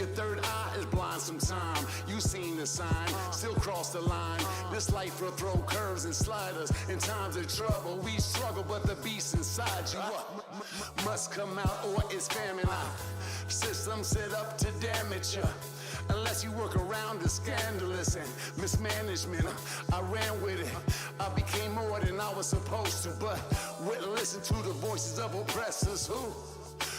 Your third eye is blind sometime. You seen the sign, still cross the line. This life will throw curves and sliders. In times of trouble, we struggle, but the beast inside you must come out or it's famine. System set up to damage you. Unless you work around the scandalous and mismanagement, I ran with it. I became more than I was supposed to, but wouldn't listen to the voices of oppressors who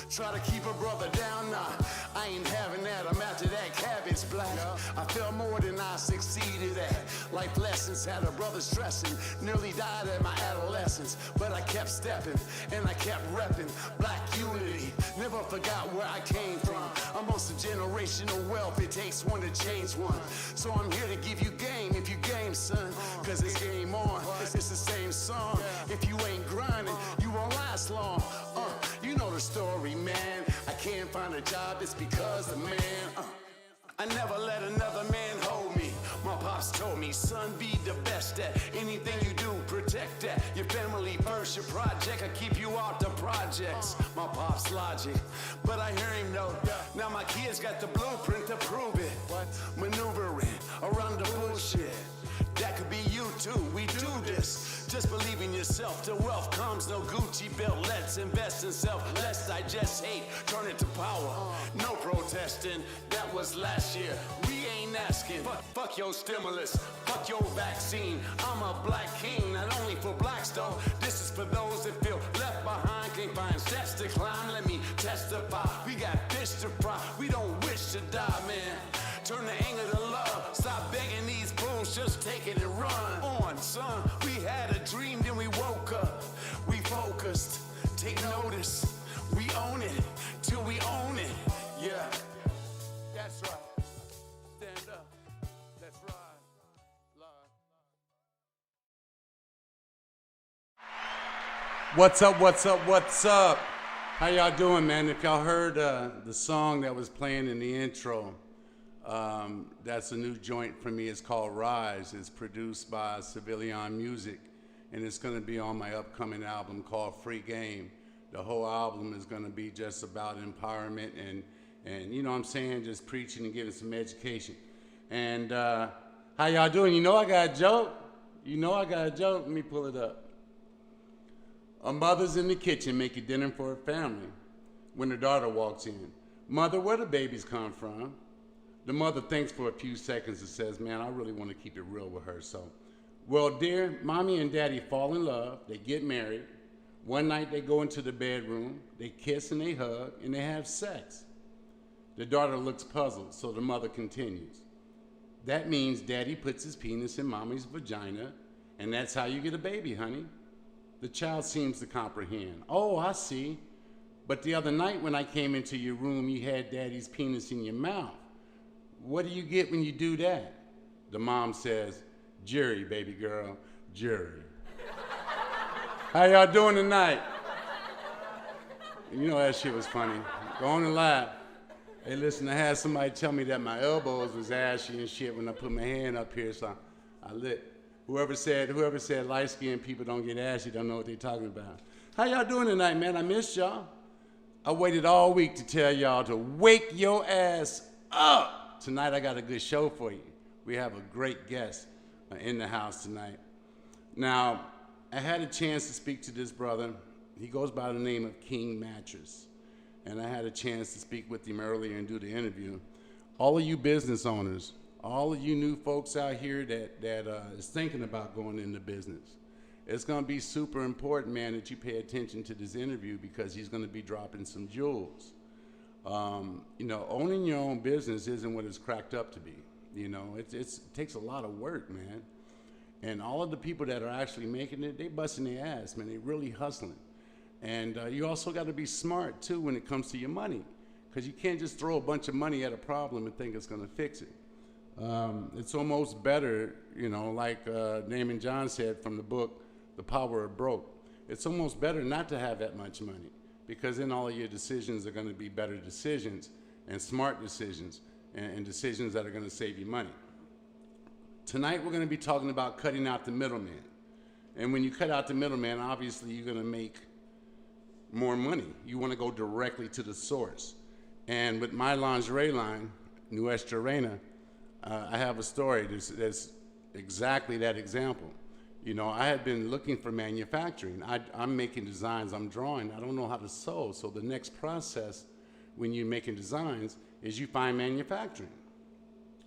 try to keep a brother down. Nah, I ain't having that. I'm after that cabbage black. I felt more than I succeeded at. Life lessons had a brother stressing. Nearly died at my adolescence, but I kept stepping and I kept repping black unity. Never forgot where I came from. Amongst the generational wealth, it takes one to change one. So I'm here to give you game if you game, son. Cause it's game on. It's the same song. If you ain't grinding, you won't last long. You know the story, man. I can't find a job, it's because the man. I never let another man hold me. My pops told me, son, be the best at anything you do, protect that. Your family first, your project, I keep you out the projects. My pop's logic, but I hear him though. Now my kids got the blueprint to prove it. Maneuvering around the bullshit. That could be you too, we do this. Just believe in yourself, till wealth comes. No Gucci belt, let's invest in self. Let's digest hate, turn it to power. No protesting, that was last year. We ain't asking, fuck your stimulus, fuck your vaccine. I'm a black king, not only for blacks though. This is for those that feel left behind. Can't find steps to climb, let me testify. We got fish to fry, we don't wish to die, man. Turn the anger to love, stop begging these fools, just take it and run. On, son, we had a dream, then we woke up. We focused, take notice, we own it, till we own it. Yeah, that's right. Stand up, let's ride. What's up, what's up, what's up? How y'all doing, man? If y'all heard the song that was playing in the intro, that's a new joint for me. It's called Rise. It's produced by Civilian Music, and it's going to be on my upcoming album called Free Game. The whole album is going to be just about empowerment and you know what I'm saying, just preaching and giving some education. And how y'all doing? You know I got a joke. You know I got a joke. Let me pull it up. A mother's in the kitchen making dinner for her family when her daughter walks in. Mother, where do babies come from? The mother thinks for a few seconds and says, man, I really want to keep it real with her. So, well, dear, mommy and daddy fall in love. They get married. One night they go into the bedroom. They kiss and they hug and they have sex. The daughter looks puzzled, so the mother continues. That means daddy puts his penis in mommy's vagina, and that's how you get a baby, honey. The child seems to comprehend. Oh, I see. But the other night when I came into your room, you had daddy's penis in your mouth. What do you get when you do that? The mom says, jury, baby girl, jury. How y'all doing tonight? You know that shit was funny. Go on and laugh. Hey, listen, I had somebody tell me that my elbows was ashy and shit when I put my hand up here, so I lit. Whoever said light-skinned people don't get ashy don't know what they're talking about. How y'all doing tonight, man? I missed y'all. I waited all week to tell y'all to wake your ass up. Tonight I got a good show for you. We have a great guest in the house tonight. Now, I had a chance to speak to this brother. He goes by the name of King Mattress. And I had a chance to speak with him earlier and do the interview. All of you business owners, all of you new folks out here that is thinking about going into business, it's gonna be super important, man, that you pay attention to this interview because he's gonna be dropping some jewels. You know, owning your own business isn't what it's cracked up to be. You know, it takes a lot of work, man. And all of the people that are actually making it, they busting their ass, man. They really hustling. And you also got to be smart, too, when it comes to your money, because you can't just throw a bunch of money at a problem and think it's going to fix it. It's almost better, you know, like Naaman John said from the book, The Power of Broke. It's almost better not to have that much money, because then all of your decisions are going to be better decisions and smart decisions and decisions that are going to save you money. Tonight, we're going to be talking about cutting out the middleman. And when you cut out the middleman, obviously, you're going to make more money. You want to go directly to the source. And with my lingerie line, Nuestra Reina, I have a story that's exactly that example. You know, I had been looking for manufacturing. I'm making designs, I'm drawing, I don't know how to sew. So the next process when you're making designs is you find manufacturing.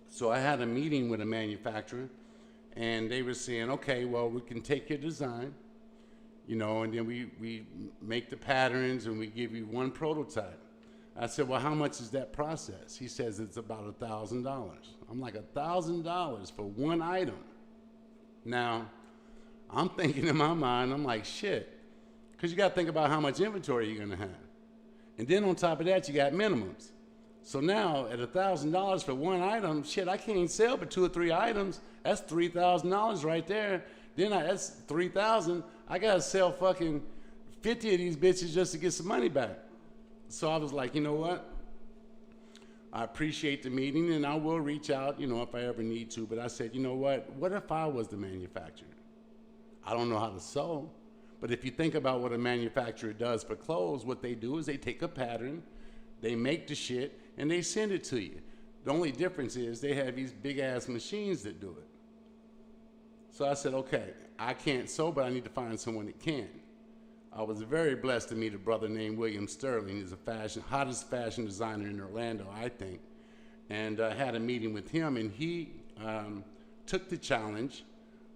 So I had a meeting with a manufacturer, and they were saying, okay, well, we can take your design, you know, and then we make the patterns and we give you one prototype. I said, well, how much is that process? He says it's about $1,000. I'm like, $1,000 for one item? Now, I'm thinking in my mind, I'm like, shit, because you got to think about how much inventory you're going to have. And then on top of that, you got minimums. So now at $1,000 for one item, shit, I can't sell but 2 or 3 items. That's $3,000 right there. Then that's $3,000. I got to sell fucking 50 of these bitches just to get some money back. So I was like, you know what? I appreciate the meeting and I will reach out, you know, if I ever need to. But I said, you know what if I was the manufacturer? I don't know how to sew, but if you think about what a manufacturer does for clothes, what they do is they take a pattern, they make the shit, and they send it to you. The only difference is they have these big ass machines that do it. So I said, okay, I can't sew, but I need to find someone that can. I was very blessed to meet a brother named William Sterling. He's the hottest fashion designer in Orlando, I think. And I had a meeting with him, and he took the challenge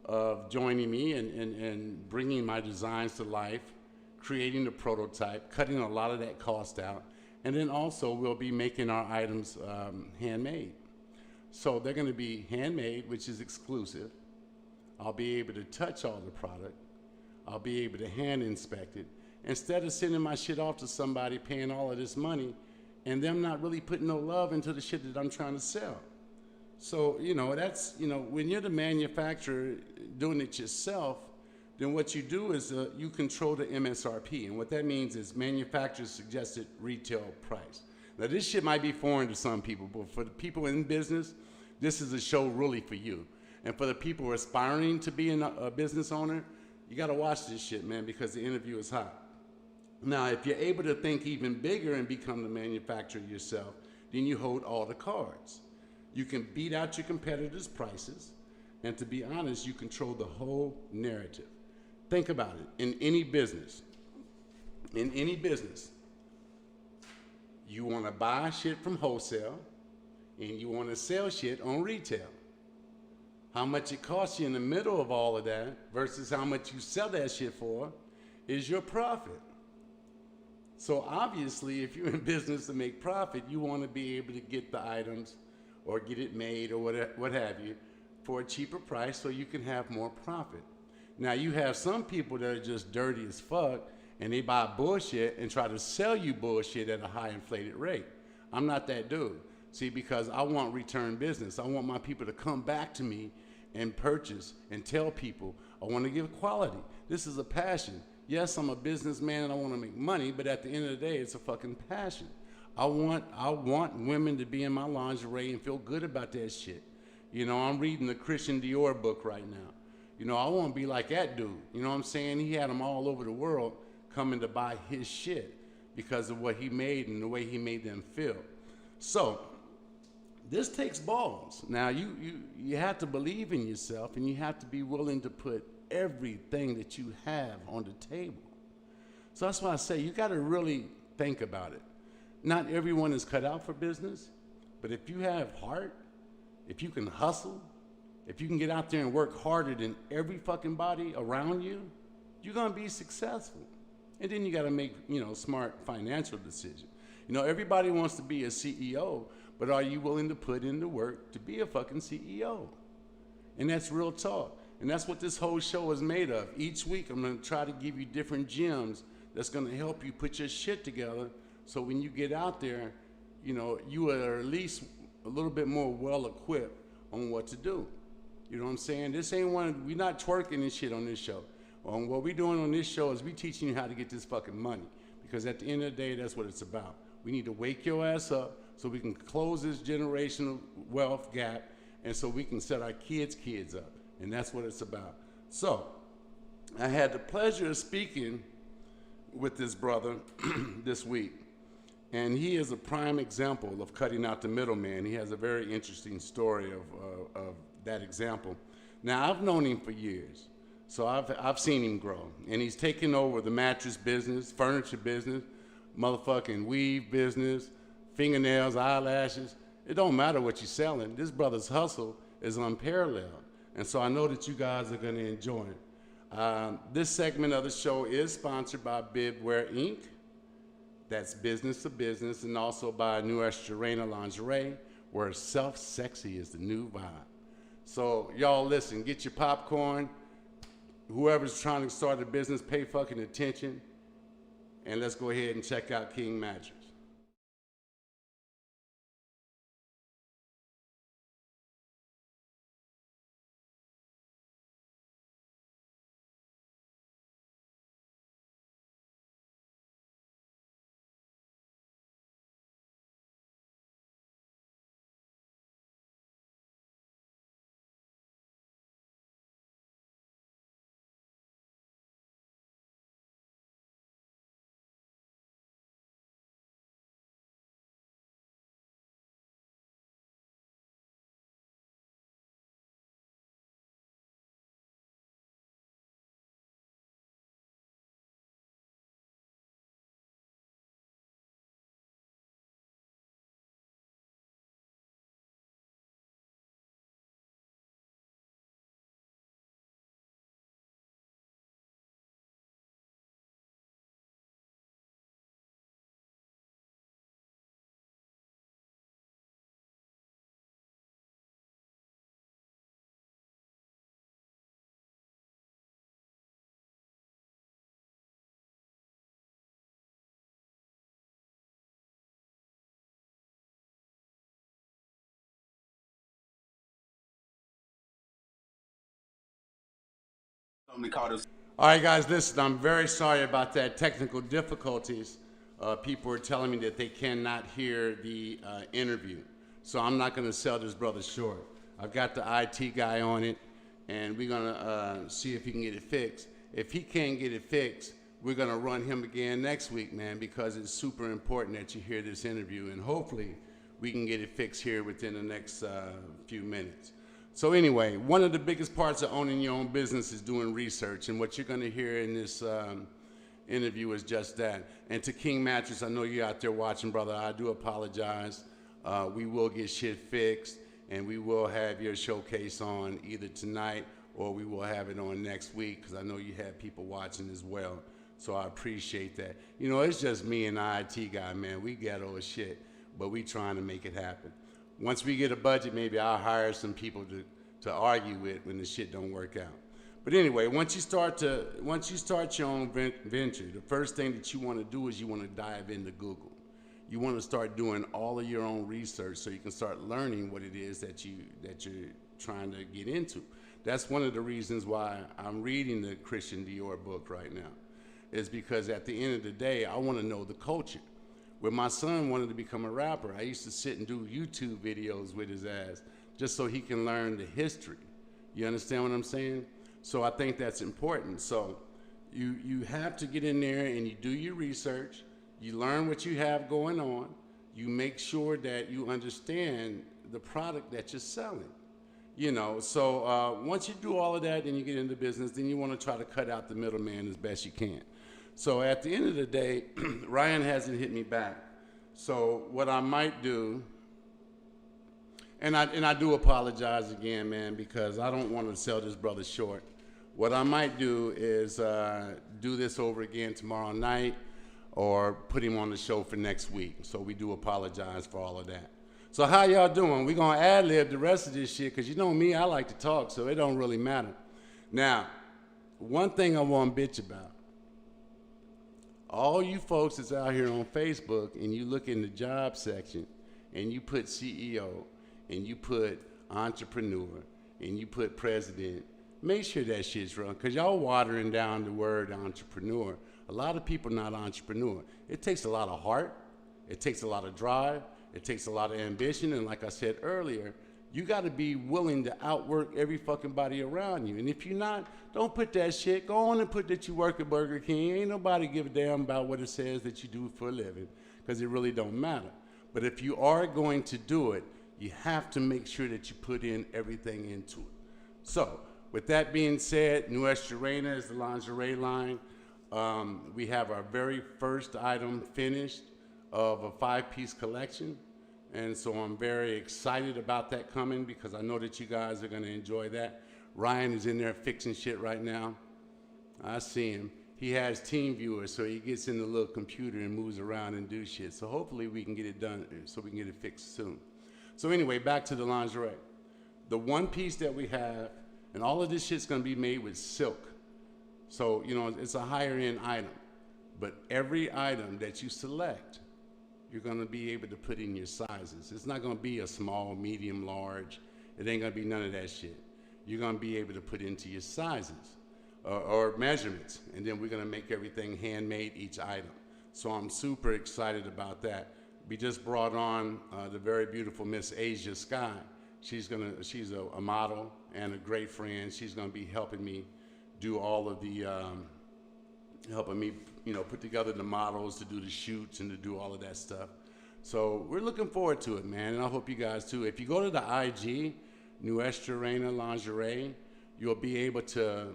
of joining me and bringing my designs to life, creating the prototype, cutting a lot of that cost out, and then also we'll be making our items handmade. So they're going to be handmade, which is exclusive. I'll be able to touch all the product. I'll be able to hand inspect it. Instead of sending my shit off to somebody paying all of this money and them not really putting no love into the shit that I'm trying to sell. So, you know, that's, you know, when you're the manufacturer doing it yourself, then what you do is you control the MSRP. And what that means is manufacturer's suggested retail price. Now, this shit might be foreign to some people, but for the people in business, this is a show really for you. And for the people aspiring to be a business owner, you got to watch this shit, man, because the interview is hot. Now, if you're able to think even bigger and become the manufacturer yourself, then you hold all the cards. You can beat out your competitors' prices, and to be honest, you control the whole narrative. Think about it. In any business, you want to buy shit from wholesale, and you want to sell shit on retail. How much it costs you in the middle of all of that versus how much you sell that shit for is your profit. So obviously, if you're in business to make profit, you want to be able to get the items or get it made or what have you for a cheaper price so you can have more profit. Now, you have some people that are just dirty as fuck and they buy bullshit and try to sell you bullshit at a high inflated rate. I'm not that dude. See, because I want return business. I want my people to come back to me and purchase and tell people, I want to give quality. This is a passion. Yes, I'm a businessman and I want to make money, but at the end of the day, it's a fucking passion. I want women to be in my lingerie and feel good about that shit. You know, I'm reading the Christian Dior book right now. You know, I want to be like that dude. You know what I'm saying? He had them all over the world coming to buy his shit because of what he made and the way he made them feel. So, this takes balls. Now, you have to believe in yourself and you have to be willing to put everything that you have on the table. So that's why I say you got to really think about it. Not everyone is cut out for business, but if you have heart, if you can hustle, if you can get out there and work harder than every fucking body around you, you're going to be successful. And then you got to make, you know, smart financial decisions. You know, everybody wants to be a CEO, but are you willing to put in the work to be a fucking CEO? And that's real talk. And that's what this whole show is made of. Each week, I'm going to try to give you different gems that's going to help you put your shit together so when you get out there, you know, you are at least a little bit more well-equipped on what to do. You know what I'm saying? This ain't we're not twerking and shit on this show. What we're doing on this show is we teaching you how to get this fucking money. Because at the end of the day, that's what it's about. We need to wake your ass up so we can close this generational wealth gap and so we can set our kids' up. And that's what it's about. So, I had the pleasure of speaking with this brother this week. And he is a prime example of cutting out the middleman. He has a very interesting story of that example. Now, I've known him for years, so I've seen him grow. And he's taken over the mattress business, furniture business, motherfucking weave business, fingernails, eyelashes. It don't matter what you're selling. This brother's hustle is unparalleled. And so I know that you guys are going to enjoy it. This segment of the show is sponsored by Bibwear Inc. That's business to business, and also by Nuestra Reina Lingerie, where self-sexy is the new vibe. So y'all listen, get your popcorn. Whoever's trying to start a business, pay fucking attention. And let's go ahead and check out King Mattress. All right, guys, listen, I'm very sorry about that technical difficulties. People are telling me that they cannot hear the interview. So I'm not going to sell this brother short. I've got the IT guy on it, and we're going to see if he can get it fixed. If he can't get it fixed, we're going to run him again next week, man, because it's super important that you hear this interview, and hopefully we can get it fixed here within the next few minutes. So anyway, one of the biggest parts of owning your own business is doing research, and what you're going to hear in this interview is just that. And to King Mattress, I know you're out there watching, brother. I do apologize. We will get shit fixed, and we will have your showcase on either tonight or we will have it on next week, because I know you have people watching as well. So I appreciate that. You know, it's just me and the IT guy, man. We ghetto as shit, but we trying to make it happen. Once we get a budget, maybe I'll hire some people to argue with when the shit don't work out. But anyway, once you start your own venture, the first thing that you want to do is you want to dive into Google. You want to start doing all of your own research so you can start learning what it is that you're trying to get into. That's one of the reasons why I'm reading the Christian Dior book right now, is because at the end of the day, I want to know the culture. When my son wanted to become a rapper, I used to sit and do YouTube videos with his ass just so he can learn the history. You understand what I'm saying? So I think that's important. So you have to get in there and you do your research. You learn what you have going on. You make sure that you understand the product that you're selling. You know, so once you do all of that and you get into business, then you want to try to cut out the middleman as best you can. So at the end of the day, Ryan hasn't hit me back. So what I might do, and I do apologize again, man, because I don't want to sell this brother short. What I might do is do this over again tomorrow night or put him on the show for next week. So we do apologize for all of that. So how y'all doing? We're going to ad-lib the rest of this shit, because you know me, I like to talk, so it don't really matter. Now, one thing I want to bitch about. All you folks that's out here on Facebook and you look in the job section and you put CEO and you put entrepreneur and you put president, make sure that shit's wrong, because y'all watering down the word entrepreneur. A lot of people not entrepreneur. It takes a lot of heart. It takes a lot of drive. It takes a lot of ambition. And like I said earlier, you got to be willing to outwork every fucking body around you. And if you're not, don't put that shit. Go on and put that you work at Burger King. Ain't nobody give a damn about what it says that you do for a living. because it really don't matter. But if you are going to do it, you have to make sure that you put in everything into it. So, with that being said, Nuestra Reina is the lingerie line. We have our very first item finished of a 5-piece collection. And so I'm very excited about that coming because I know that you guys are gonna enjoy that. Ryan is in there fixing shit right now. I see him. He has team viewers, so he gets in the little computer and moves around and do shit. So hopefully we can get it done, so we can get it fixed soon. So anyway, back to the lingerie. The one piece that we have, and all of this shit's gonna be made with silk. So, you know, it's a higher end item. But every item that you select, you're gonna be able to put in your sizes. It's not gonna be a small, medium, large. It ain't gonna be none of that shit. You're gonna be able to put into your sizes or measurements, and then we're gonna make everything handmade, each item. So I'm super excited about that. We just brought on the very beautiful Miss Asia Sky. She's a model and a great friend. She's gonna be helping me do all of the, helping me, you know, put together the models to do the shoots and to do all of that stuff. So we're looking forward to it, man, and I hope you guys too. If you go to the IG, Nuestra Reina Lingerie, you'll be able to,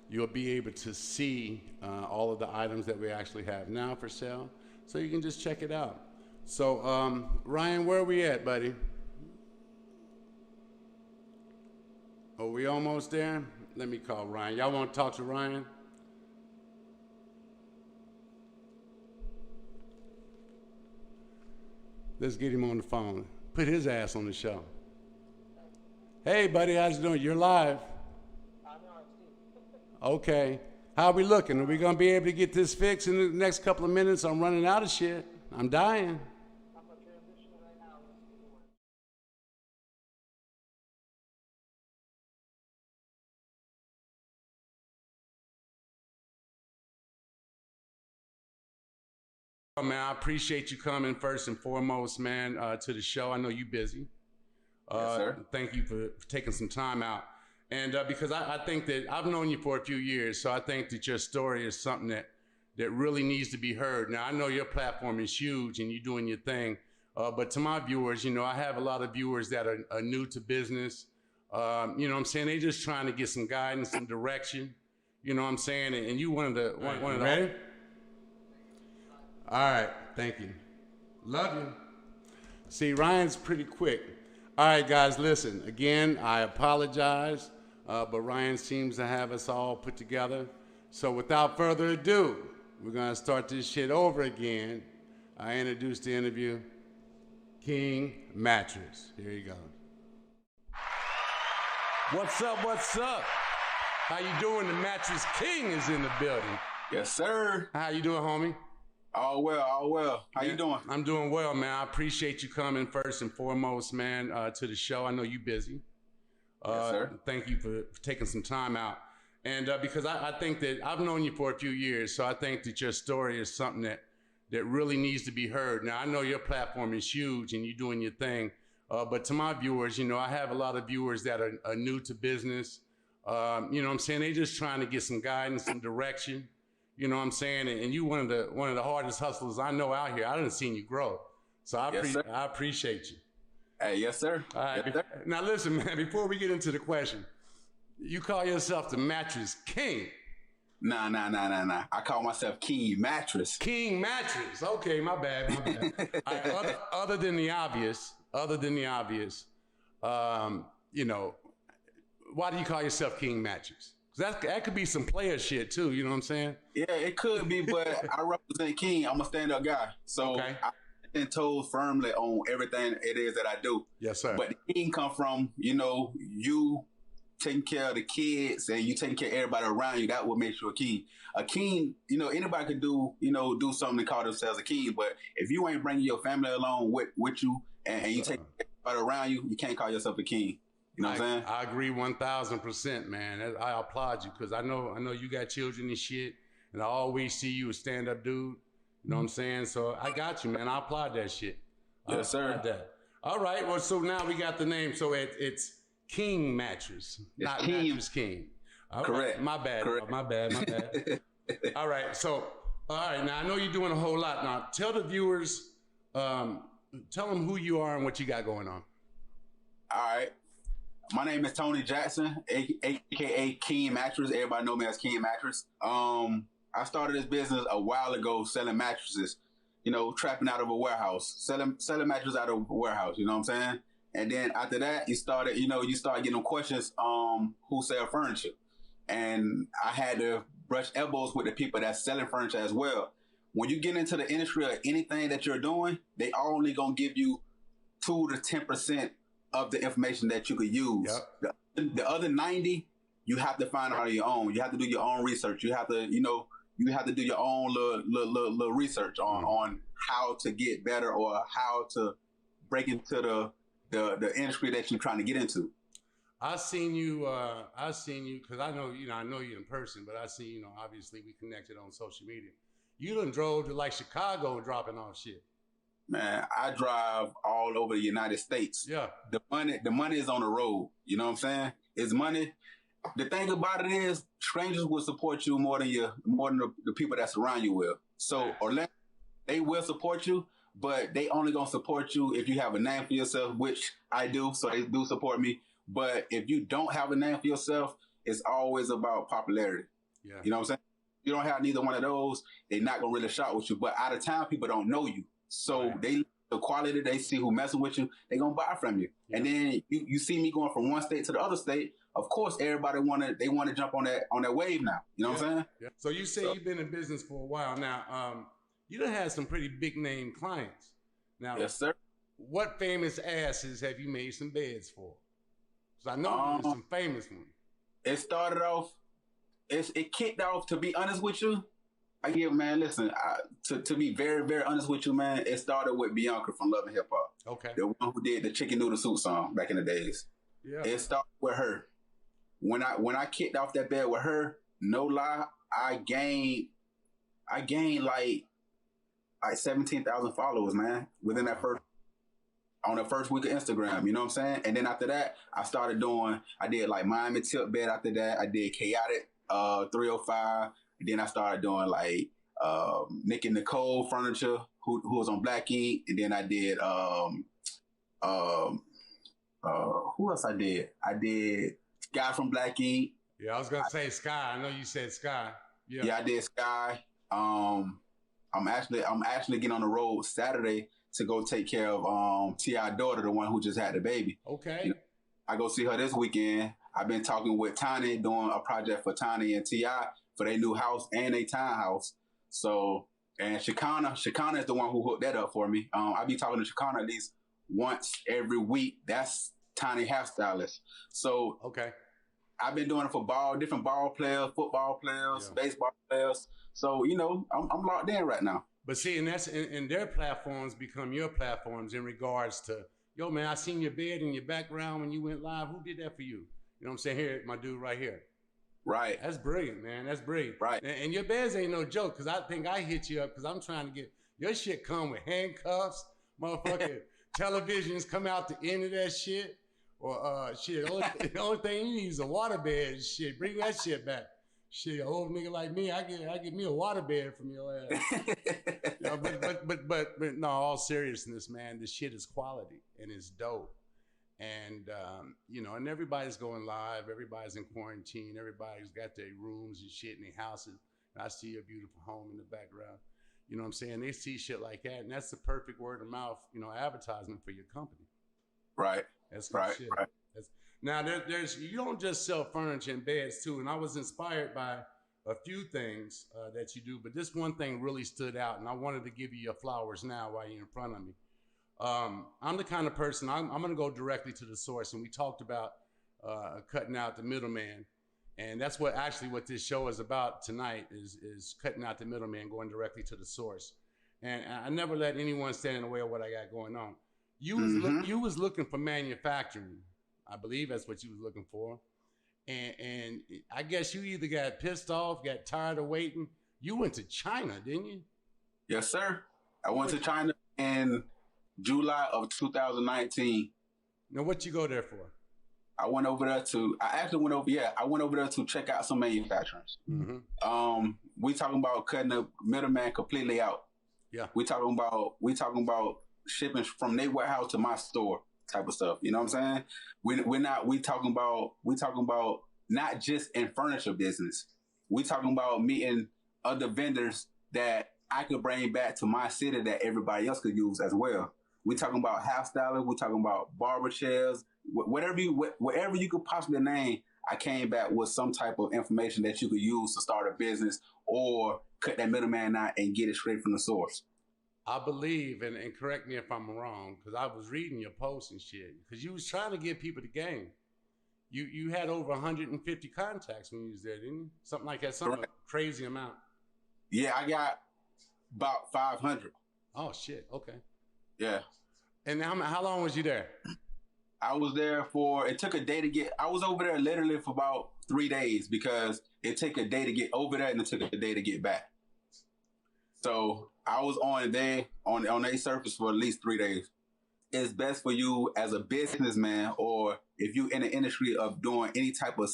you'll be able to see all of the items that we actually have now for sale, so you can just check it out. So, Ryan, where are we at, buddy? Are we almost there? Let me call Ryan. Y'all want to talk to Ryan? Let's get him on the phone. Put his ass on the show. Hey, buddy, how's it doing? You're live. Okay. How are we looking? Are we going to be able to get this fixed in the next couple of minutes? I'm running out of shit. I'm dying. Man, I appreciate you coming first and foremost, man, to the show. I know you're busy. Yes, sir. Thank you for taking some time out. And because I think that I've known you for a few years, so I think that your story is something that really needs to be heard. Now, I know your platform is huge and you're doing your thing, but to my viewers, you know, I have a lot of viewers that are new to business. You know what I'm saying? They're just trying to get some guidance and direction. You know what I'm saying? And you one of the... Ready? All right, thank you. Love you. See, Ryan's pretty quick. All right, guys, listen. Again, I apologize, but Ryan seems to have us all put together. So without further ado, we're going to start this shit over again. I introduced the interview, King Mattress. Here you go. What's up, what's up? How you doing? The Mattress King is in the building. Yes, sir. How you doing, homie? All well, all well. How you doing? I'm doing well, man. I appreciate you coming first and foremost, man, to the show. I know you're busy. Yes, sir. Thank you for taking some time out. And because I think that I've known you for a few years, so I think that your story is something that really needs to be heard. Now, I know your platform is huge and you're doing your thing, but to my viewers, you know, I have a lot of viewers that are new to business. You know what I'm saying? They're just trying to get some guidance and direction. You know what I'm saying? And you one of the hardest hustlers I know out here. I done seen you grow. So I appreciate you. Hey, yes, sir. All right. Yes, sir. Now listen, man, before we get into the question, you call yourself the Mattress King. Nah. I call myself King Mattress. King Mattress. Okay, my bad. All right, other than the obvious, you know, why do you call yourself King Mattress? That could be some player shit too, you know what I'm saying? Yeah, it could be, but I represent King. I'm a stand-up guy. So okay. I've been told firmly on everything it is that I do. Yes, sir. But the King come from, you know, you taking care of the kids and you taking care of everybody around you. That's what makes you a king. A king, you know, anybody could do something to call themselves a king, but if you ain't bringing your family along with you and you take everybody around you, you can't call yourself a king. You know what I'm saying? I agree 1,000%, man. I applaud you because I know you got children and shit, and I always see you a stand-up dude. You know what I'm saying? So I got you, man. I applaud that shit. Yes, sir. That. All right. Well, so now we got the name. So it's King Mattress, not King. Mattress King. All correct. Right. My bad. Correct. My bad. All right. So All right, now I know you're doing a whole lot. Now tell the viewers, tell them who you are and what you got going on. All right. My name is Tony Jackson, aka King Mattress. Everybody know me as King Mattress. I started this business a while ago selling mattresses, you know, trapping out of a warehouse, selling mattresses out of a warehouse, you know what I'm saying? And then after that, you start getting them questions, who sell furniture. And I had to brush elbows with the people that's selling furniture as well. When you get into the industry of anything that you're doing, they only gonna give you 2 to 10% of the information that you could use. Yep. The other 90, you have to find out on your own. You have to do your own research. You have to, you have to do your own little research on how to get better or how to break into the industry that you're trying to get into. I seen you because I know you in person, but I see, obviously we connected on social media. You done drove to like Chicago dropping off shit. Man, I drive all over the United States. Yeah. The money is on the road. You know what I'm saying? It's money. The thing about it is strangers will support you more than the people that surround you will. So Orlando, they will support you, but they only gonna support you if you have a name for yourself, which I do. So they do support me. But if you don't have a name for yourself, it's always about popularity. Yeah. You know what I'm saying? If you don't have neither one of those, they're not gonna really shop with you. But out of town, people don't know you. So the quality, they see who messing with you, they gonna buy from you. Yeah. And then you see me going from one state to the other state. Of course, everybody want to jump on that wave now. You know what I'm saying? Yeah. So you say you've been in business for a while now. You done had some pretty big name clients. Now, yes, sir. What famous asses have you made some beds for? Because I know there's some famous ones. It started off. It kicked off. To be honest with you, to be very, very honest with you, man, it started with Bianca from Love and Hip Hop. Okay. The one who did the Chicken Noodle Soup song back in the days. Yeah. It started with her. When I kicked off that bed with her, no lie, I gained like 17,000 followers, man, within that on the first week of Instagram, you know what I'm saying? And then after that, I did like Miami Tip Bed after that. I did Chaotic 305. And then I started doing like Nick and Nicole Furniture, who was on Black Ink. And then I did who else I did? I did Sky from Black Ink. Yeah, I was gonna say Sky. I know you said Sky. Yeah, I did Sky. I'm actually getting on the road Saturday to go take care of T.I. daughter, the one who just had the baby. Okay. I go see her this weekend. I've been talking with Tiny, doing a project for Tiny and T.I. for their new house and their townhouse. So, and Shakana is the one who hooked that up for me. I be talking to Shakana at least once every week. That's Tiny hairstylist. So, okay. I've been doing it for different ball players, football players, baseball players. So, I'm locked in right now. But see, and that's and their platforms become your platforms in regards to, yo, man, I seen your bed in your background when you went live. Who did that for you? You know what I'm saying? Here, my dude right here. Right. That's brilliant, man. That's brilliant. Right. And your beds ain't no joke, because I think I hit you up because I'm trying to get, your shit come with handcuffs, motherfucking televisions come out the end of that shit. Or shit, the only thing you need is a water bed. Shit, bring that shit back. Shit, an old nigga like me, I get me a water bed from your ass. But no, all seriousness, man, this shit is quality and it's dope. And and everybody's going live, everybody's in quarantine, everybody's got their rooms and shit in their houses. And I see a beautiful home in the background. You know what I'm saying? They see shit like that, and that's the perfect word of mouth, advertisement for your company. Right. That's good shit. Right. Now, there's you don't just sell furniture and beds too, and I was inspired by a few things that you do, but this one thing really stood out, and I wanted to give you your flowers now while you're in front of me. I'm the kind of person, I'm going to go directly to the source, and we talked about cutting out the middleman, and that's what this show is about tonight is cutting out the middleman, going directly to the source. And I never let anyone stand in the way of what I got going on. You was looking for manufacturing. I believe that's what you was looking for. And I guess you either got pissed off, got tired of waiting. You went to China, didn't you? Yes, sir. I went to China in July of 2019. Now, what you go there for? I went over there to. I actually went over. Yeah, I went over there to check out some manufacturers. Mm-hmm. We talking about cutting the middleman completely out. Yeah. We talking about shipping from their warehouse to my store type of stuff. You know what I'm saying? We talking about not just in furniture business. We talking about meeting other vendors that I could bring back to my city that everybody else could use as well. We talking about house styling. We talking about barber chairs. Whatever you could possibly name, I came back with some type of information that you could use to start a business or cut that middleman out and get it straight from the source. I believe, and correct me if I'm wrong, because I was reading your posts and shit, because you was trying to give people the game. You had over 150 contacts when you was there, didn't you? Something like that, something crazy amount. Yeah, I got about 500. Oh shit, okay. Yeah. And how long was you there? I was there it took a day to get, I was over there literally for about 3 days because it took a day to get over there and it took a day to get back. So I was on their surface for at least 3 days. It's best for you as a businessman, or if you in the industry of doing any type of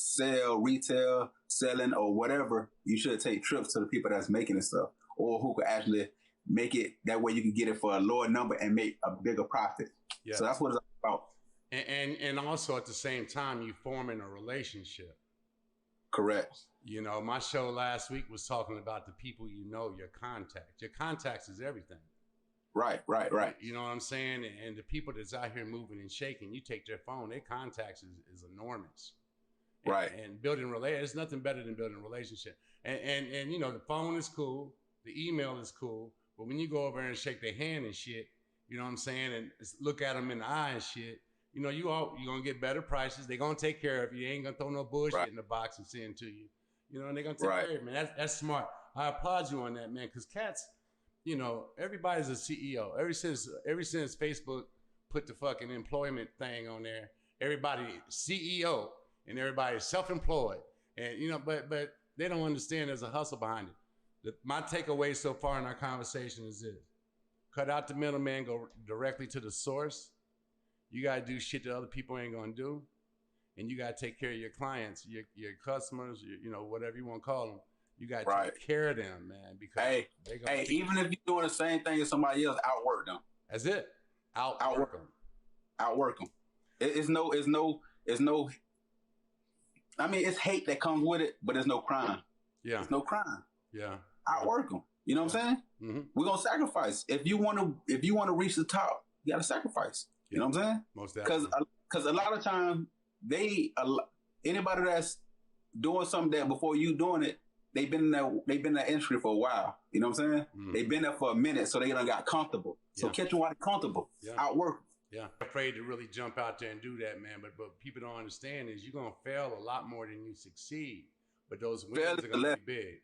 retail, selling or whatever, you should take trips to the people that's making this stuff or who could actually make it. That way you can get it for a lower number and make a bigger profit. Yeah. So that's what it's about. And also at the same time, you forming a relationship. Correct. You know, my show last week was talking about the people you know, your contacts. Your contacts is everything. Right. You know what I'm saying? And the people that's out here moving and shaking, you take their phone, their contacts is enormous. Right. And building there's nothing better than building a relationship. And you know, the phone is cool, the email is cool, but when you go over and shake their hand and shit, you know what I'm saying, and look at them in the eye and shit, you know, you're gonna get better prices. They're gonna take care of you. They ain't gonna throw no bullshit in the box and send to you. You know, and they're gonna take care of you, man. That's smart. I applaud you on that, man, because cats, you know, everybody's a CEO. Ever since Facebook put the fucking employment thing on there, everybody CEO and everybody's self-employed. And you know, but they don't understand there's a hustle behind it. My takeaway so far in our conversation is this: cut out the middleman, go directly to the source. You gotta do shit that other people ain't gonna do, and you gotta take care of your clients, your customers, you know, whatever you want to call them. You gotta take care of them, man. Because even if you're doing the same thing as somebody else, outwork them. That's it. Outwork them. Outwork them. It's no. I mean, it's hate that comes with it, but there's no crime. Yeah. It's no crime. Yeah. Outwork them. You know what I'm saying? Mm-hmm. We're gonna sacrifice. If you want to reach the top, you gotta sacrifice. You know what I'm saying? Most definitely. Because a lot of times anybody that's doing something that before you doing it, they've been in that industry for a while. You know what I'm saying? Mm. They've been there for a minute, so they done got comfortable. So catch them while they're comfortable. Yeah. Outwork them. Yeah. I'm afraid to really jump out there and do that, man. But people don't understand is you're gonna fail a lot more than you succeed. But those wins are gonna be big.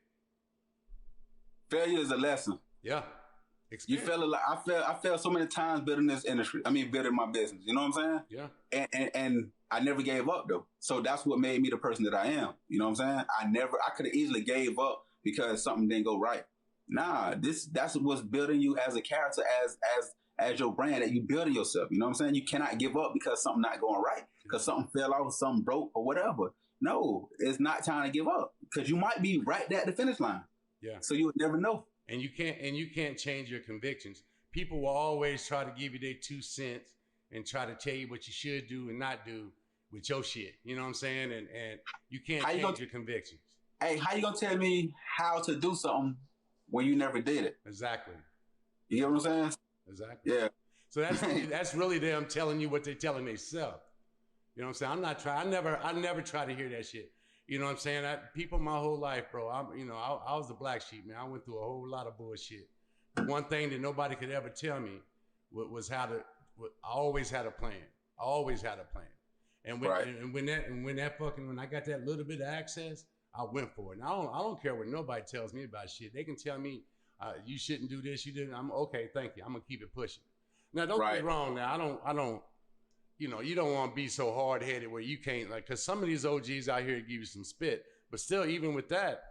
Failure is a lesson. Yeah. Experience. You feel a lot. I fell so many times building this industry. I mean, building my business. You know what I'm saying? Yeah. And I never gave up though. So that's what made me the person that I am. You know what I'm saying? I could have easily gave up because something didn't go right. Nah, that's what's building you as a character, as your brand, that you building yourself. You know what I'm saying? You cannot give up because something not going right, because something fell off, something broke or whatever. No, it's not time to give up because you might be right there at the finish line. Yeah. So you would never know. And you can't change your convictions. People will always try to give you their 2 cents and try to tell you what you should do and not do with your shit. You know what I'm saying? And you can't change your convictions. Hey, how you gonna tell me how to do something when you never did it? Exactly. You know what I'm saying? Exactly. Yeah. So that's really them telling you what they're telling themselves. You know what I'm saying? I never try to hear that shit. You know what I'm saying? People my whole life, bro. I was the black sheep, man. I went through a whole lot of bullshit. But one thing that nobody could ever tell me was I always had a plan. I always had a plan. And when I got that little bit of access, I went for it. And I don't care what nobody tells me about shit. They can tell me you shouldn't do this, you didn't. I'm okay, thank you. I'm gonna keep it pushing. Now don't get me wrong. Now I don't. You know, you don't want to be so hard-headed where you can't, like, because some of these OGs out here give you some spit. But still, even with that,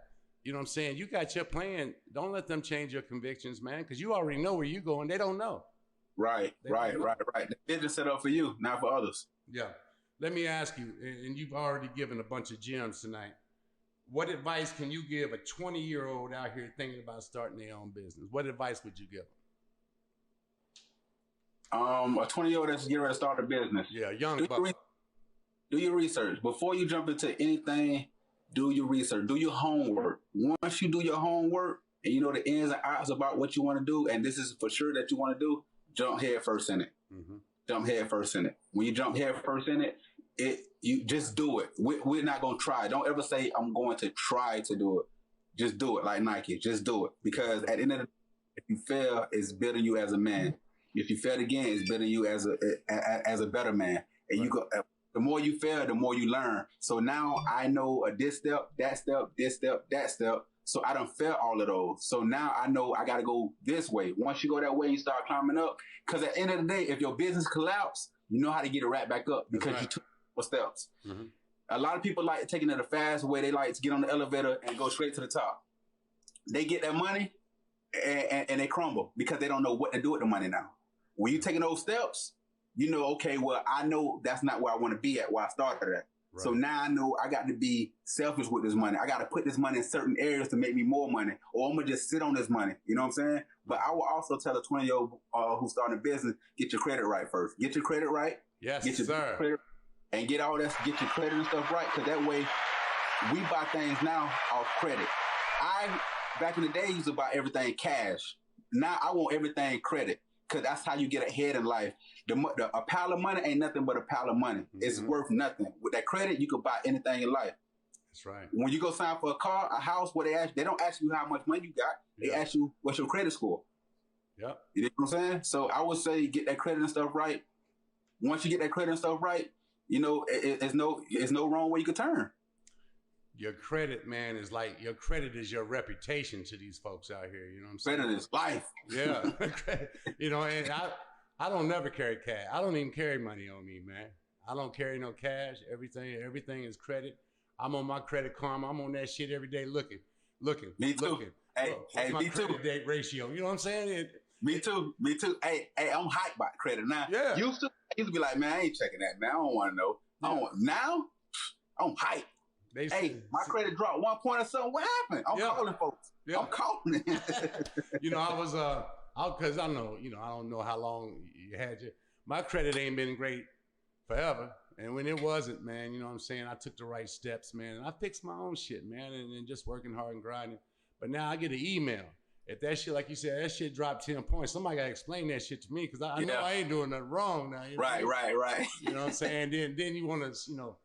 you know what I'm saying? You got your plan. Don't let them change your convictions, man, because you already know where you're going. They don't know. Right. The vision set up for you, not for others. Yeah. let me ask you, and you've already given a bunch of gems tonight. What advice can you give a 20-year-old out here thinking about starting their own business? What advice would you give them? A 20-year-old that's getting ready to start a business. Yeah, young buck. Do your research. Before you jump into anything, do your research. Do your homework. Once you do your homework and you know the ins and outs about what you want to do, and this is for sure that you want to do, jump head first in it. Mm-hmm. Jump head first in it. When you jump head first in it, you just do it. We're not going to try. Don't ever say, I'm going to try to do it. Just do it like Nike. Just do it. Because at the end of the day, if you fail, it's building you as a man. If you fail again, it's building you as a better man. And you go. The more you fail, the more you learn. So now I know this step, that step, this step, that step. So I done failed all of those. So now I know I got to go this way. Once you go that way, you start climbing up. Because at the end of the day, if your business collapse, you know how to get it right back up because you took steps. Mm-hmm. A lot of people like taking it a fast way. They like to get on the elevator and go straight to the top. They get that money and they crumble because they don't know what to do with the money now. When you're taking those steps, you know, okay, well, I know that's not where I want to be at, where I started at. Right. So now I know I got to be selfish with this money. I got to put this money in certain areas to make me more money, or I'm going to just sit on this money. You know what I'm saying? But I will also tell a 20-year-old who's starting a business, get your credit right first. Get your credit right. Yes, get your sir. Credit, and get all that, get your credit and stuff right, because that way we buy things now off credit. Back in the day, used to buy everything cash. Now I want everything credit. Because that's how you get ahead in life. A pile of money ain't nothing but a pile of money. Mm-hmm. It's worth nothing. With that credit, you can buy anything in life. That's right. When you go sign for a car, a house, what they don't ask you how much money you got. They ask you what's your credit score. Yep. You know what I'm saying? So I would say get that credit and stuff right. Once you get that credit and stuff right, you know, there's no wrong way you could turn. Your credit, man, is like your credit is your reputation to these folks out here. You know what I'm saying? Credit is life. Yeah. You know, and I don't never carry cash. I don't even carry money on me, man. I don't carry no cash. Everything is credit. I'm on my Credit Karma. I'm on that shit every day looking. Me too. Looking. Hey, my me credit too. date ratio. You know what I'm saying? Me too. Hey, I'm hyped by credit now. Yeah. I used to be like, man, I ain't checking that, man. I don't want to know. Yeah. Now, I'm hyped. Hey, my credit dropped 1 point or something. What happened? I'm calling folks. Yeah. I'm calling. You know, because I know, you know, I don't know how long you had my credit ain't been great forever. And when it wasn't, man, you know what I'm saying? I took the right steps, man. And I fixed my own shit, man. And just working hard and grinding. But now I get an email. If that shit, like you said, that shit dropped 10 points, somebody got to explain that shit to me because I know I ain't doing nothing wrong now. You know? Right. You know what I'm saying? Then you want to, you know,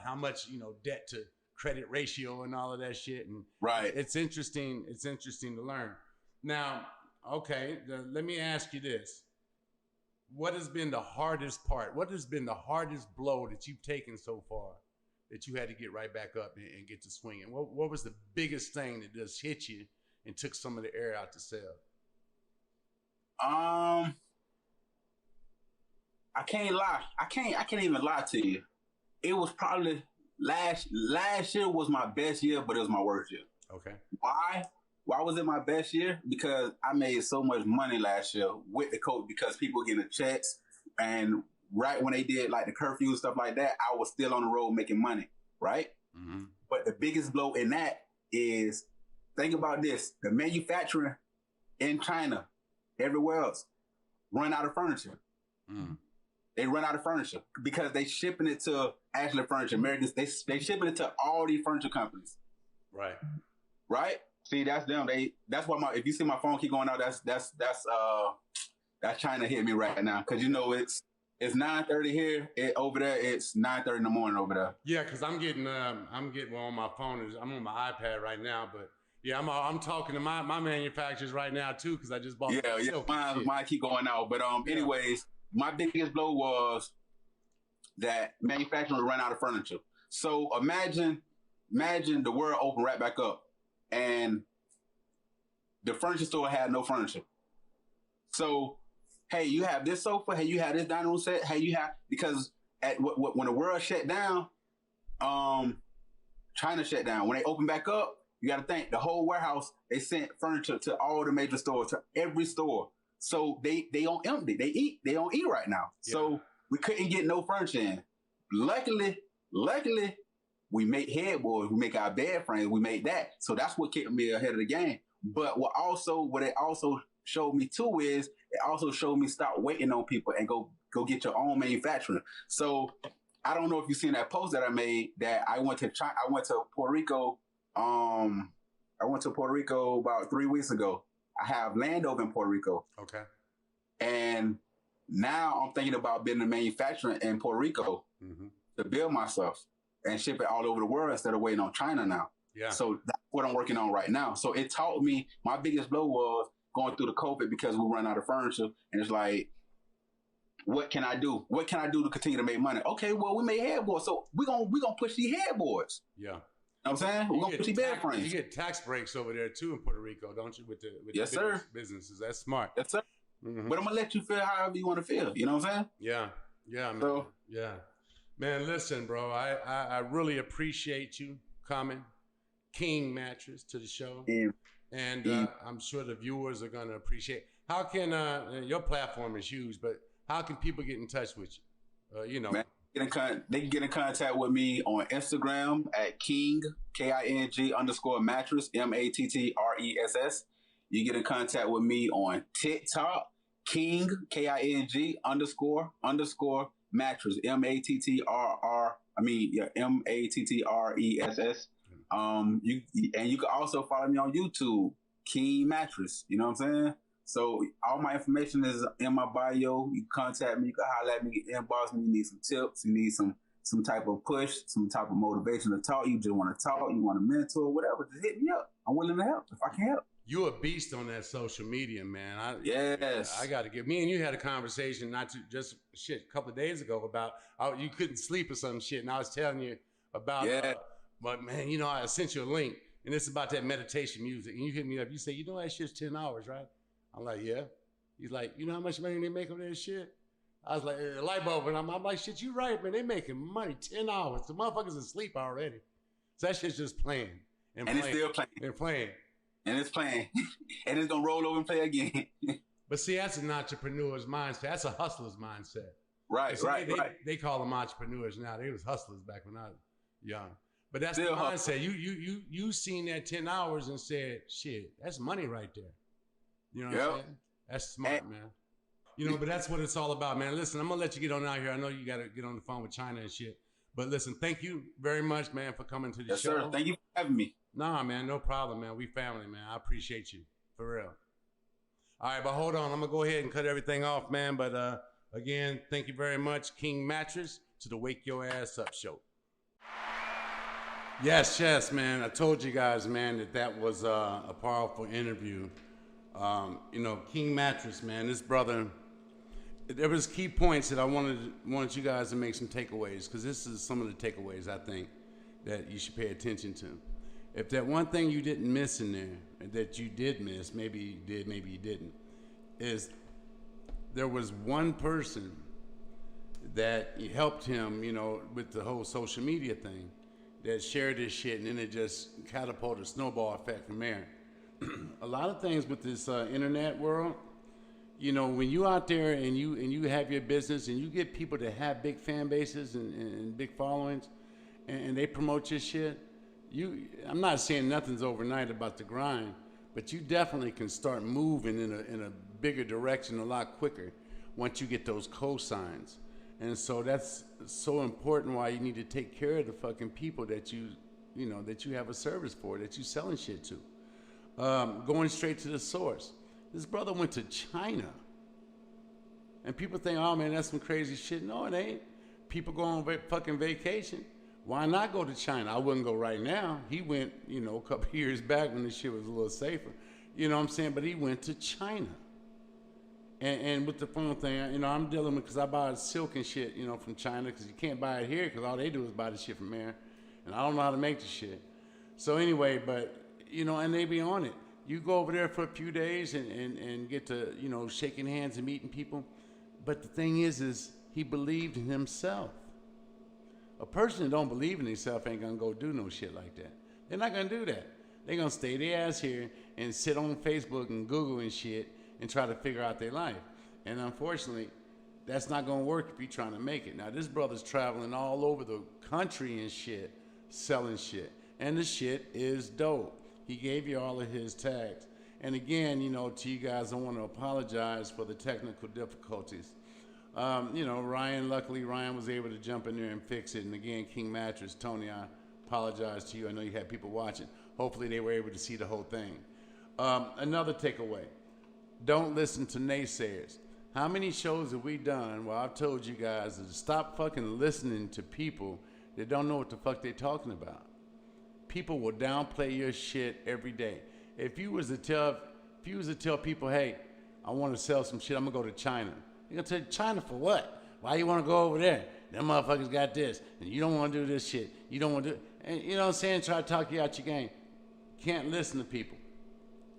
how much, you know, debt to credit ratio and all of that shit. And it's interesting to learn. Now, okay, let me ask you this. What has been the hardest part? What has been the hardest blow that you've taken so far that you had to get right back up and get to swinging? What was the biggest thing that just hit you and took some of the air out the cell? I can't lie. I can't even lie to you. It was probably last year was my best year, but it was my worst year. Okay. Why? Why was it my best year? Because I made so much money last year with the coach because people getting the checks, and right when they did like the curfew and stuff like that, I was still on the road making money, right? Mm-hmm. But the biggest blow in that is, think about this, the manufacturing in China, everywhere else, run out of furniture. Mm. They run out of furniture because they shipping it to Ashland Furniture, Americans. They shipping it to all these furniture companies. Right. See, that's them. That's why if you see my phone keep going out, that's China hit me right now because you know it's 9:30 here. Over there it's 9:30 in the morning over there. Yeah, because I'm getting well on my phone. I'm on my iPad right now, but yeah, I'm talking to my manufacturers right now too because I just bought. Mine keep going out, but anyways. My biggest blow was that manufacturing ran out of furniture. So imagine the world opened right back up and the furniture store had no furniture. So, hey, you have this sofa. Hey, you have this dining room set. Hey, you have, because when the world shut down, China shut down. When they opened back up, you got to think the whole warehouse, they sent furniture to all the major stores, to every store. So they on empty. They don't eat right now. Yeah. So we couldn't get no furniture in. luckily, we make headboards, we make our bed frames, we make that. So that's what kept me ahead of the game. But what it also showed me too is it also showed me stop waiting on people and go get your own manufacturing. So I don't know if you've seen that post that I made that I went to Puerto Rico. I went to Puerto Rico about 3 weeks ago. I have land over in Puerto Rico. Okay. And now I'm thinking about building a manufacturing in Puerto Rico to build myself and ship it all over the world instead of waiting on China now. Yeah. So that's what I'm working on right now. So it taught me, my biggest blow was going through the COVID because we run out of furniture. And it's like, what can I do? What can I do to continue to make money? Okay, well, we made headboards. So we're gonna push these headboards. Yeah. You know what I'm saying? We're going to push these bed frames. You get tax breaks over there, too, in Puerto Rico, don't you? With yes, the businesses. That's smart. Yes, sir. But I'm going to let you feel however you want to feel. You know what I'm saying? Yeah. Yeah, man. So, yeah. Man, listen, bro. I really appreciate you coming, King Mattress, to the show. And I'm sure the viewers are going to appreciate. How can, your platform is huge, but how can people get in touch with you? You know. Man. They can get in contact with me on Instagram at King, KING _mattress, MATTRESS. You get in contact with me on TikTok, King, KING _mattress, MATTRESS. You can also follow me on YouTube, King Mattress. You know what I'm saying? So all my information is in my bio. You can contact me, you can holler at me, inbox me. You need some tips, you need some type of push, some type of motivation to talk. You just want to talk, you want a mentor, whatever. Just hit me up. I'm willing to help if I can help. You a beast on that social media, man. Yes. I got to get me and you had a conversation a couple of days ago about you couldn't sleep or some shit, and I was telling you about. But man, you know, I sent you a link, and it's about that meditation music, and you hit me up. You say, you know, that shit's 10 hours, right? I'm like, yeah. He's like, you know how much money they make on that shit? I was like, a light bulb. And I'm like, shit, you right, man. They making money 10 hours. The motherfuckers asleep already. So that shit's just playing. And it's still playing. They're playing. And it's playing. And it's going to roll over and play again. But see, that's an entrepreneur's mindset. That's a hustler's mindset. Right, right. They call them entrepreneurs now. They was hustlers back when I was young. But that's still the mindset. You seen that 10 hours and said, shit, that's money right there. You know what I'm saying? That's smart, man. You know, but that's what it's all about, man. Listen, I'm going to let you get on out here. I know you got to get on the phone with China and shit. But listen, thank you very much, man, for coming to the show. Yes, sir. Thank you for having me. Nah, man, no problem, man. We family, man. I appreciate you. For real. All right, but hold on. I'm going to go ahead and cut everything off, man. But again, thank you very much, King Mattress, to the Wake Your Ass Up show. Yes, man. I told you guys, man, that was a powerful interview. You know, King Mattress, man, this brother, there was key points that I wanted you guys to make some takeaways, because this is some of the takeaways I think that you should pay attention to. If that one thing you didn't miss in there, that you did miss, maybe you did, maybe you didn't, is there was one person that helped him, you know, with the whole social media thing, that shared this shit, and then it just catapulted a snowball effect from there. A lot of things with this internet world, you know, when you out there and you have your business and you get people that have big fan bases and big followings, and they promote your shit, I'm not saying nothing's overnight about the grind, but you definitely can start moving in a bigger direction a lot quicker once you get those cosigns. And so that's so important, why you need to take care of the fucking people that you have a service for, that you selling shit to. Going straight to the source. This brother went to China. And people think, oh man, that's some crazy shit. No, it ain't. People go on fucking vacation. Why not go to China? I wouldn't go right now. He went, you know, a couple years back when this shit was a little safer. You know what I'm saying? But he went to China. And with the phone thing, you know, I'm dealing with, because I buy silk and shit, you know, from China, because you can't buy it here, because all they do is buy the shit from there. And I don't know how to make the shit. So anyway, but, you know, and they be on it. You go over there for a few days and get to, you know, shaking hands and meeting people. But the thing is he believed in himself. A person that don't believe in himself ain't gonna go do no shit like that. They're not gonna do that. They're gonna stay their ass here and sit on Facebook and Google and shit and try to figure out their life. And unfortunately, That's not gonna work if you're trying to make it. Now this brother's traveling all over the country and shit, selling shit. And the shit is dope. He gave you all of his tags. And again, you know, to you guys, I want to apologize for the technical difficulties. You know, luckily Ryan was able to jump in there and fix it. And again, King Mattress, Tony, I apologize to you. I know you had people watching. Hopefully they were able to see the whole thing. Another takeaway, don't listen to naysayers. How many shows have we done where I've told you guys to stop fucking listening to people that don't know what the fuck they're talking about? People will downplay your shit every day. If you was to tell people, hey, I want to sell some shit, I'm gonna go to China. You're gonna tell China for what? Why you wanna go over there? Them motherfuckers got this, and you don't wanna do this shit. You don't wanna do it. And you know what I'm saying? Try to talk you out your game. Can't listen to people.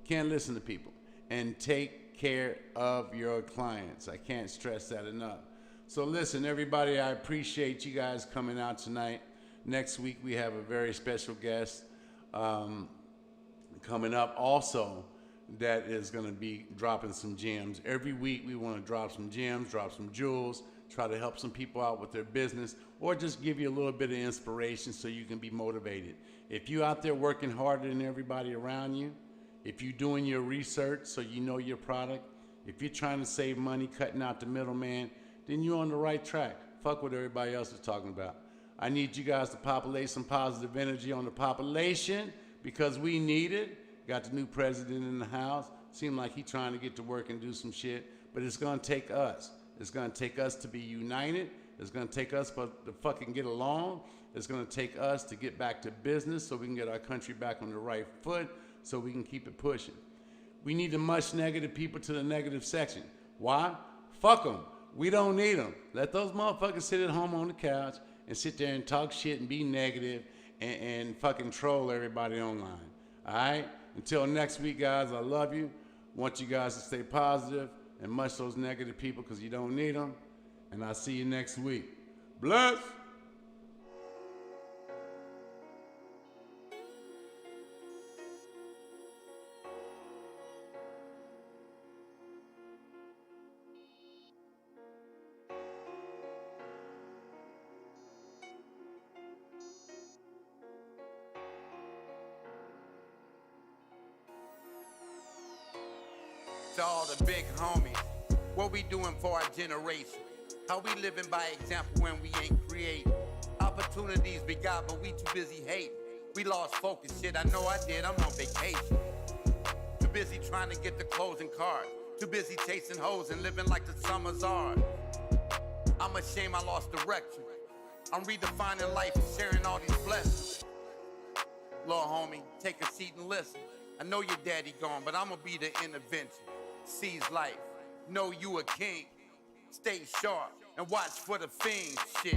Can't listen to people. And take care of your clients. I can't stress that enough. So listen, everybody, I appreciate you guys coming out tonight. Next week we have a very special guest coming up also that is going to be dropping some gems. Every week we want to drop some gems, drop some jewels, try to help some people out with their business, or just give you a little bit of inspiration so you can be motivated. If you're out there working harder than everybody around you, if you're doing your research so you know your product, if you're trying to save money, cutting out the middleman, then you're on the right track. Fuck what everybody else is talking about. I need you guys to populate some positive energy on the population because we need it. Got the new president in the house. Seemed like he's trying to get to work and do some shit, but it's gonna take us. It's gonna take us to be united. It's gonna take us to fucking get along. It's gonna take us to get back to business so we can get our country back on the right foot so we can keep it pushing. We need to mush negative people to the negative section. Why? Fuck them. We don't need them. Let those motherfuckers sit at home on the couch and sit there and talk shit and be negative and fucking troll everybody online. All right? Until next week, guys, I love you. Want you guys to stay positive and mush those negative people because you don't need them. And I'll see you next week. Bless. To all the big homies, what we doing for our generation? How we living by example when we ain't creating? Opportunities we got, but we too busy hating. We lost focus, shit, I know I did, I'm on vacation. Too busy trying to get the closing card. Too busy chasing hoes and living like the summer's ours. I'm ashamed I lost direction. I'm redefining life and sharing all these blessings. Little homie, take a seat and listen. I know your daddy gone, but I'ma be the intervention. Seize life, know you a king. Stay sharp and watch for the fiends, shit.